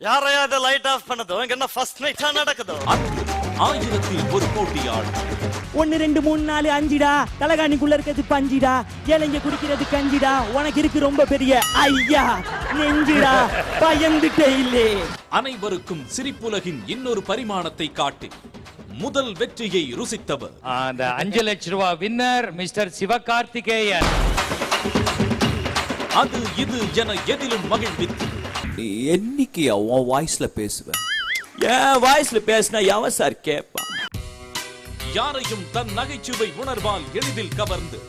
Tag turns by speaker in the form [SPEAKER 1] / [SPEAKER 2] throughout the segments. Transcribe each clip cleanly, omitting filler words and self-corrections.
[SPEAKER 1] யாரையா இதை light off பண்ணதோ இங்க என்ன ஃபர்ஸ்ட் நைட்டா நடக்குதோ?
[SPEAKER 2] 1000ல் ஒரு போட்டியாளர்.
[SPEAKER 3] 1 2 3 4 5டா. தலகாணிக்குள்ள இருக்கிறது பஞ்சிடா. ஏழைங்க குடிக்கிறது கஞ்சிடா. உனக்கு இருக்கு ரொம்ப பெரிய ஐயா நெஞ்சிடா. பயந்துட்டே இல்லே.
[SPEAKER 2] அனைவருக்கும் சிரிப்புலகின் இன்னொரு பரிமாணத்தை காட்டி முதல் வெற்றியை ருசித்தவர்
[SPEAKER 4] அந்த 5 லட்சம் ரூபாய் வின்னர் மிஸ்டர் சிவகார்த்திகேயன்.
[SPEAKER 2] அது இது என எதிலும் மகிழ்வித்து
[SPEAKER 5] என்னைக்கு உன் வாய்ஸ்ல பேசுவேன்? என் வாய்ஸ்ல பேசினா எவன் சார் கேட்பான்?
[SPEAKER 2] யாரையும் தன் நகைச்சுவை உணர்வால் எளிதில் கவர்ந்து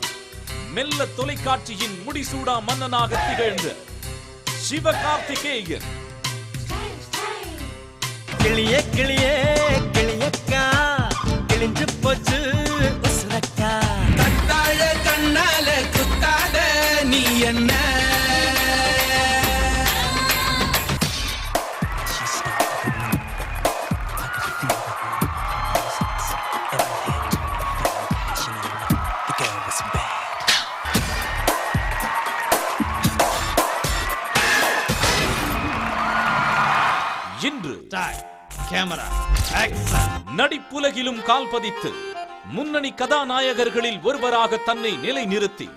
[SPEAKER 2] மெல்ல தொலைக்காட்சியின் முடிசூடா மன்னனாக திகழ்ந்த சிவகார்த்திகேயன்.
[SPEAKER 1] கிளியே கிளியே கிளியக்கா கிழிஞ்சு போச்சு உசுரக்கா.
[SPEAKER 5] கத்தாழ கண்ணால குத்தாத நீ என்ன?
[SPEAKER 2] இன்று நடிப்புலகிலும் கால் பதித்து முன்னணி கதாநாயகர்களில் ஒருவராக தன்னை நிலைநிறுத்தி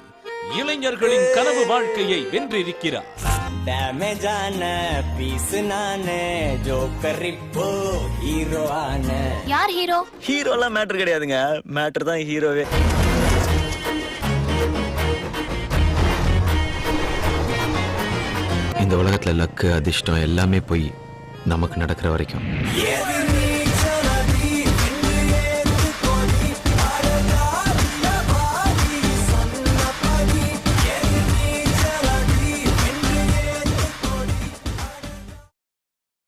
[SPEAKER 2] இளைஞர்களின் கனவு வாழ்க்கையை வென்றிருக்கிறார்.
[SPEAKER 6] யார் ஹீரோ?
[SPEAKER 1] ஹீரோலாம் மேட்டர் கிடையாதுங்க, மேட்டர் தான் ஹீரோவே.
[SPEAKER 7] இந்த உலகத்துல லக்கு அதிர்ஷ்டம் எல்லாமே போய் நமக்கு நடக்கிற வரைக்கும்